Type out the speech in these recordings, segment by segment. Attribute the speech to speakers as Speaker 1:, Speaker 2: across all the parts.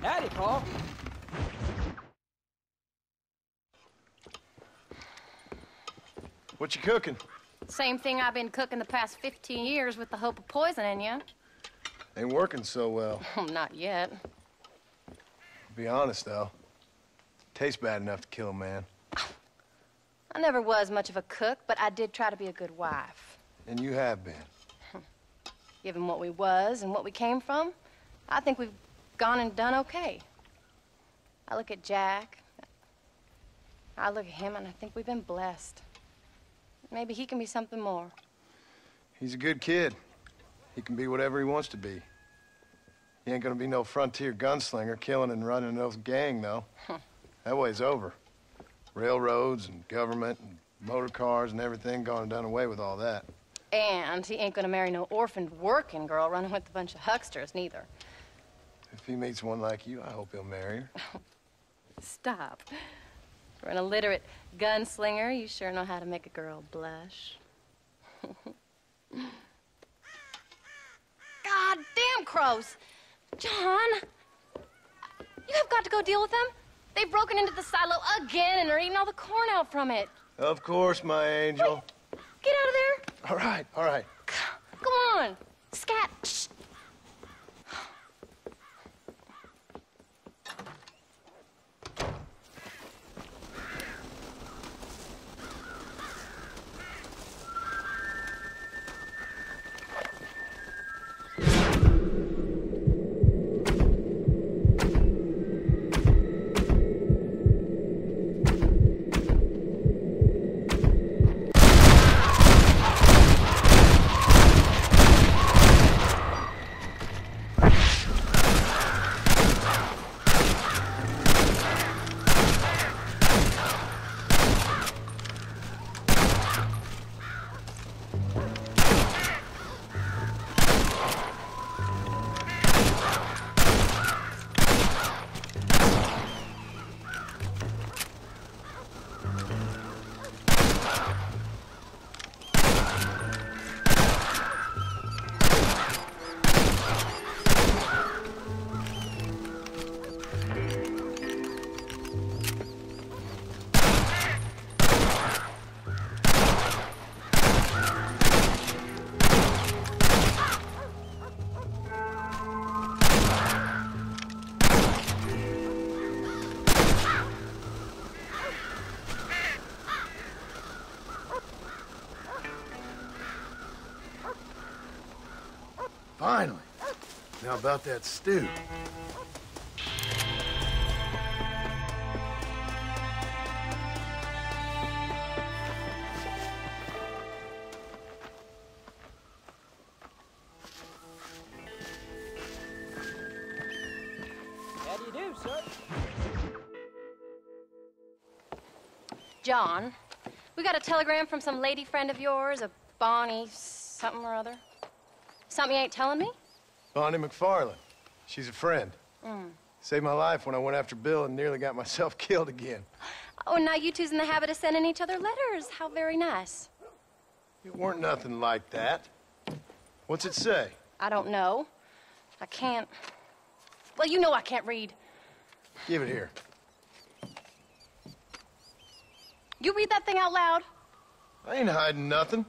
Speaker 1: Howdy, Paul.
Speaker 2: What you cooking?
Speaker 3: Same thing I've been cooking the past 15 years with the hope of poisoning you.
Speaker 2: Ain't working so well.
Speaker 3: Not yet.
Speaker 2: To be honest, though, tastes bad enough to kill a man.
Speaker 3: I never was much of a cook, but I did try to be a good wife.
Speaker 2: And you have been.
Speaker 3: Given what we was and what we came from, I think we've gone and done okay. I look at Jack, I look at him, and I think we've been blessed. Maybe he can be something more.
Speaker 2: He's a good kid. He can be whatever he wants to be. He ain't gonna be no frontier gunslinger killing and running those gang, though. That way's over. Railroads and government and motor cars and everything gone and done away with all that.
Speaker 3: And he ain't gonna marry no orphaned working girl running with a bunch of hucksters, neither.
Speaker 2: If he meets one like you, I hope he'll marry her.
Speaker 3: Stop. For an illiterate gunslinger, you sure know how to make a girl blush. God damn crows! John! You have got to go deal with them. They've broken into the silo again and are eating all the corn out from it.
Speaker 2: Of course, my angel.
Speaker 3: Wait, get out of there.
Speaker 2: All right, all right.
Speaker 3: Come on. Scat. Shh.
Speaker 2: Finally. Now about that stew.
Speaker 1: How do you do, sir?
Speaker 3: John, we got a telegram from some lady friend of yours, a Bonnie something or other. Something you ain't telling me?
Speaker 2: Bonnie McFarland. She's a friend. Saved my life when I went after Bill and nearly got myself killed again.
Speaker 3: Oh, and now you two's in the habit of sending each other letters. How very nice.
Speaker 2: It weren't nothing like that. What's it say?
Speaker 3: I don't know. I can't... Well, you know I can't read.
Speaker 2: Give it here.
Speaker 3: You read that thing out loud?
Speaker 2: I ain't hiding nothing.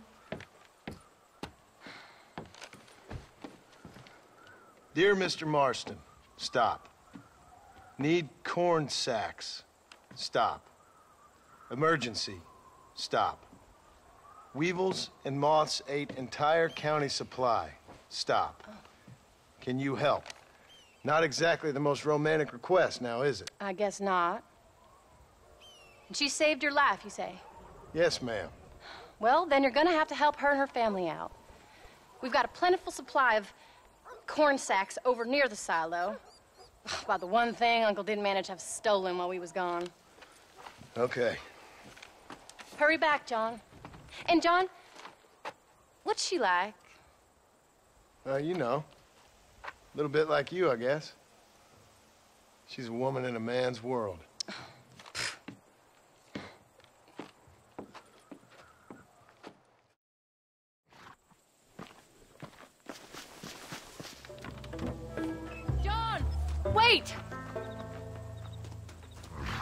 Speaker 2: Dear Mr. Marston, stop. Need corn sacks. Stop. Emergency. Stop. Weevils and moths ate entire county supply. Stop. Can you help? Not exactly the most romantic request now, is it?
Speaker 3: I guess not. And she saved your life, you say?
Speaker 2: Yes, ma'am.
Speaker 3: Well, then you're gonna have to help her and her family out. We've got a plentiful supply of corn sacks over near the silo. About the one thing Uncle didn't manage to have stolen while we was gone.
Speaker 2: Okay.
Speaker 3: Hurry back, John. And John, what's she like?
Speaker 2: You know. A little bit like you, I guess. She's a woman in a man's world.
Speaker 3: John! Wait!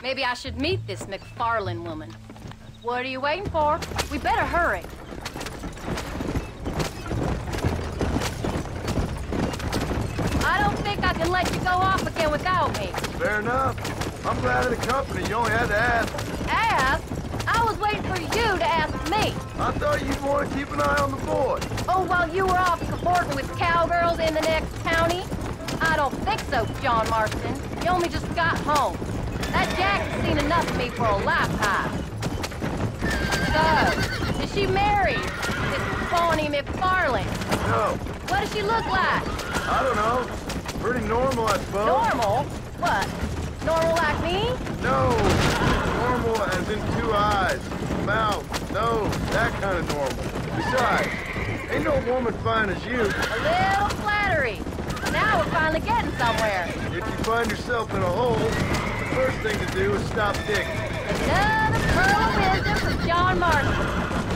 Speaker 3: Maybe I should meet this McFarlane woman. What are you waiting for? We better hurry. I don't think I can let you go off again without me.
Speaker 2: Fair enough. I'm glad of the company. You only had to ask.
Speaker 3: Ask? I was waiting for you to ask me.
Speaker 2: I thought you'd want to keep an eye on the boy.
Speaker 3: Oh, while you were off cavorting with cowgirls in the next county? I don't think so, John Marston. You only just got home. That Jack has seen enough of me for a lifetime. So, is she married? This phony McFarlane?
Speaker 2: No.
Speaker 3: What does she look like?
Speaker 2: I don't know. Pretty normal, I suppose.
Speaker 3: Normal? What? Normal like me?
Speaker 2: No. Normal as in 2 eyes, mouth, nose, that kind of normal. Besides, ain't no woman fine as you.
Speaker 3: A little flattery. Now we're finally getting somewhere.
Speaker 2: If you find yourself in a hole, the first thing to do is stop digging.
Speaker 3: Another pearl of wisdom from John Marston.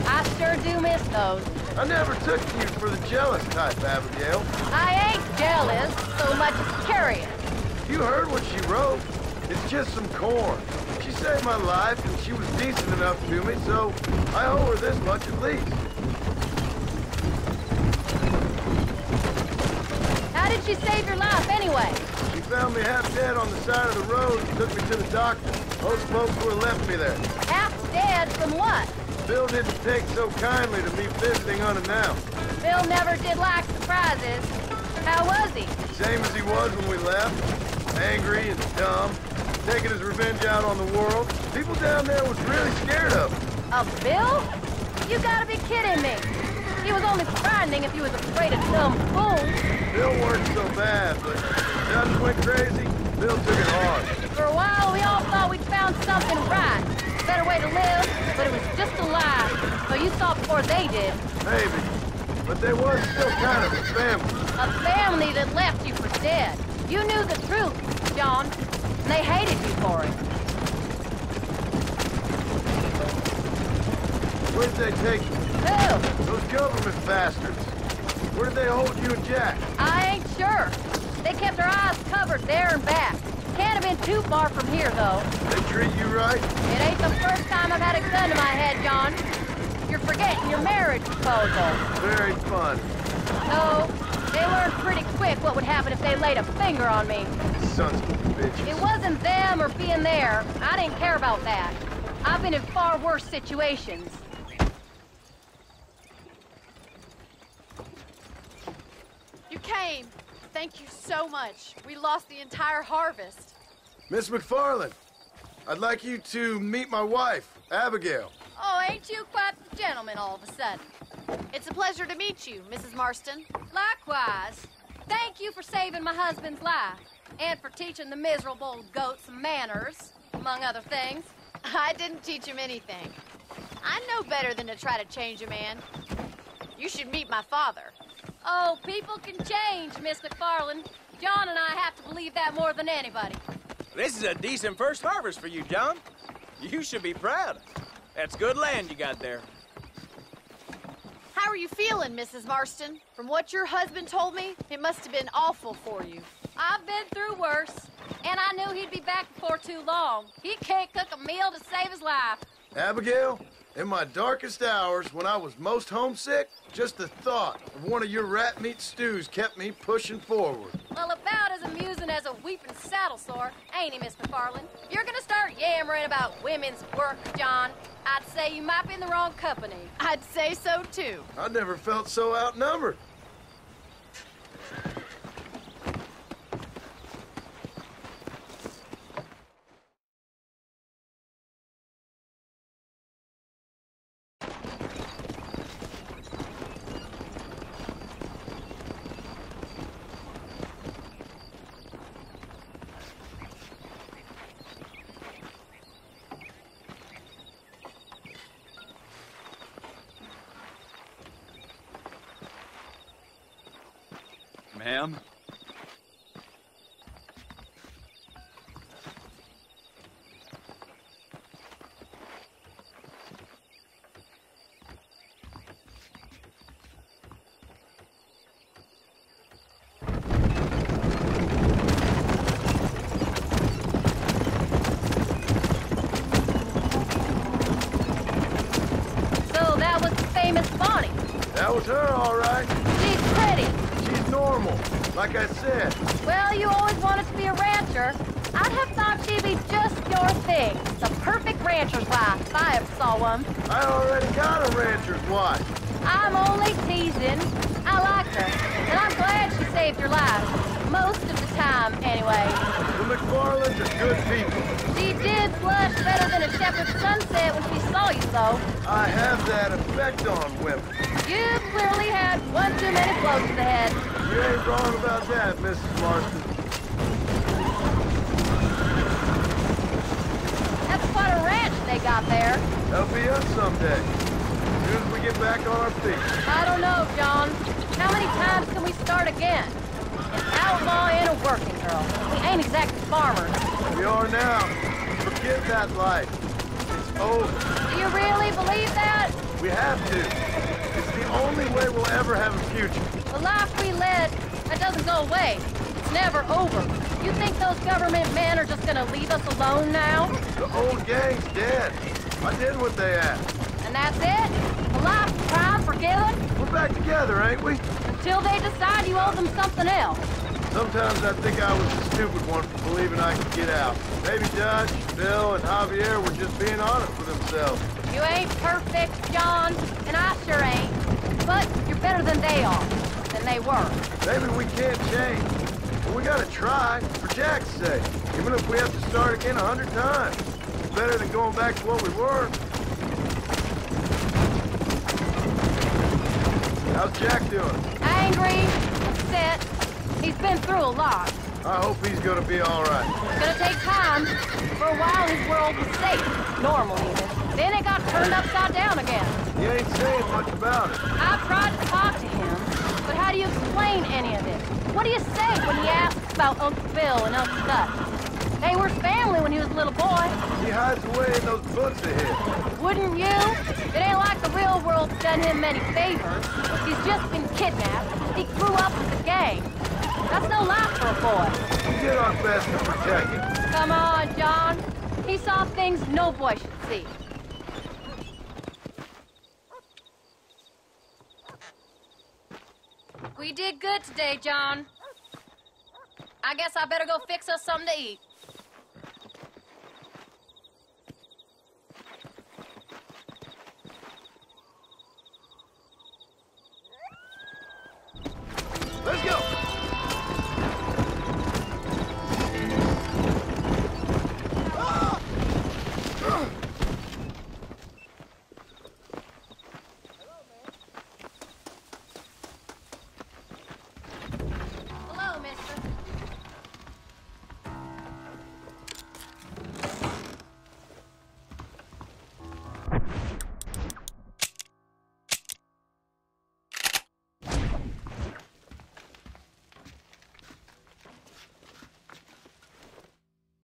Speaker 3: I sure do miss those.
Speaker 2: I never took you for the jealous type, Abigail.
Speaker 3: I ain't jealous so much as curious.
Speaker 2: You heard what she wrote. It's just some corn. She saved my life, and she was decent enough to me, so I owe her this much at least.
Speaker 3: How did she save your life anyway?
Speaker 2: She found me half dead on the side of the road and took me to the doctor. Those folks would have left me there.
Speaker 3: Half dead from what?
Speaker 2: Bill didn't take so kindly to me visiting unannounced.
Speaker 3: Bill never did like surprises. How was he?
Speaker 2: Same as he was when we left. Angry and dumb. Taking his revenge out on the world. People down there was really scared of him.
Speaker 3: Of Bill? You gotta be kidding me. He was only frightening if you was afraid of some fool.
Speaker 2: Bill weren't so bad, but Dutch went crazy. Bill took it hard.
Speaker 3: For a while, we all thought we'd found something right. Better way to live, but it was just a lie. So you saw before they did.
Speaker 2: Maybe. But they was still kind of a family.
Speaker 3: A family that left you for dead. You knew the truth, John, and they hated you for it.
Speaker 2: Where'd they take you?
Speaker 3: Who?
Speaker 2: Those government bastards. Where did they hold you and Jack?
Speaker 3: I ain't sure. They kept their eyes covered there and back. Can't have been too far from here, though.
Speaker 2: They treat you right?
Speaker 3: It ain't the first time I've had a gun to my head, John. You're forgetting your marriage proposal.
Speaker 2: Very fun.
Speaker 3: No, they learned pretty quick what would happen if they laid a finger on me.
Speaker 2: Sons of bitches.
Speaker 3: It wasn't them or being there. I didn't care about that. I've been in far worse situations.
Speaker 1: You came. Thank you so much. We lost the entire harvest.
Speaker 2: Miss McFarlane, I'd like you to meet my wife, Abigail.
Speaker 3: Oh, ain't you quite the gentleman all of a sudden?
Speaker 1: It's a pleasure to meet you, Mrs. Marston.
Speaker 3: Likewise. Thank you for saving my husband's life. And for teaching the miserable goat some manners, among other things.
Speaker 1: I didn't teach him anything. I know better than to try to change a man. You should meet my father.
Speaker 3: Oh, people can change, Miss McFarlane. John and I have to believe that more than anybody.
Speaker 4: This is a decent first harvest for you, John. You should be proud. That's good land you got there.
Speaker 1: How are you feeling, Mrs. Marston? From what your husband told me, it must have been awful for you.
Speaker 3: I've been through worse, and I knew he'd be back before too long. He can't cook a meal to save his life.
Speaker 2: Abigail, in my darkest hours, when I was most homesick, just the thought of one of your rat meat stews kept me pushing forward.
Speaker 3: Well, about as amusing as a weeping saddle sore, ain't he, Miss McFarlane? If you're gonna start yammering about women's work, John, I'd say you might be in the wrong company.
Speaker 1: I'd say so, too.
Speaker 2: I never felt so outnumbered.
Speaker 4: Ma'am?
Speaker 2: That was her, all right.
Speaker 3: She's pretty.
Speaker 2: She's normal, like I said.
Speaker 3: Well, you always wanted to be a rancher. I'd have thought she'd be just your thing. The perfect rancher's wife, if I ever saw one.
Speaker 2: I already got a rancher's wife.
Speaker 3: I'm only teasing. I like her, and I'm glad she saved your life. Most of the time, anyway.
Speaker 2: The McFarlands are good people.
Speaker 3: She did flush better than a shepherd's sunset when she saw you, though.
Speaker 2: I have that effect on women.
Speaker 3: You clearly had one too many blows to the head.
Speaker 2: You ain't wrong about that, Mrs. Marston.
Speaker 3: That's quite a ranch they got there.
Speaker 2: That'll be us someday. As soon as we get back on our feet.
Speaker 3: I don't know, John. How many times can we start again? An outlaw and a working girl. We ain't exactly farmers.
Speaker 2: We are now. Forget that life. It's over.
Speaker 3: Do you really believe that?
Speaker 2: We have to. It's the only way we'll ever have a future.
Speaker 3: The life we led, that doesn't go away. It's never over. You think those government men are just gonna leave us alone now?
Speaker 2: The old gang's dead. I did what they asked.
Speaker 3: And that's it? A life of crime forgiven?
Speaker 2: We're back together, ain't we?
Speaker 3: Until they decide you owe them something else.
Speaker 2: Sometimes I think I was the stupid one for believing I could get out. Maybe Dutch, Bill, and Javier were just being honest with themselves.
Speaker 3: You ain't perfect, John, and I sure ain't. But you're better than they are. Than they were.
Speaker 2: Maybe we can't change. But we gotta try, for Jack's sake. Even if we have to start again 100 times. It's better than going back to what we were. How's Jack doing?
Speaker 3: Angry, upset. He's been through a lot.
Speaker 2: I hope he's gonna be all right.
Speaker 3: It's gonna take time. For a while, his world was safe. Normal, even. Then it got turned upside down again.
Speaker 2: He ain't saying much about it.
Speaker 3: I've tried to talk to him, but how do you explain any of it? What do you say when he asks about Uncle Bill and Uncle Dutch? They were family when he was a little boy.
Speaker 2: He hides away in those books of his.
Speaker 3: Wouldn't you? It ain't like the real world's done him many favors. He's just been kidnapped. He grew up with the gang. That's no life for a boy.
Speaker 2: We did our best to protect him.
Speaker 3: Come on, John. He saw things no boy should see. We did good today, John. I guess I better go fix us something to eat.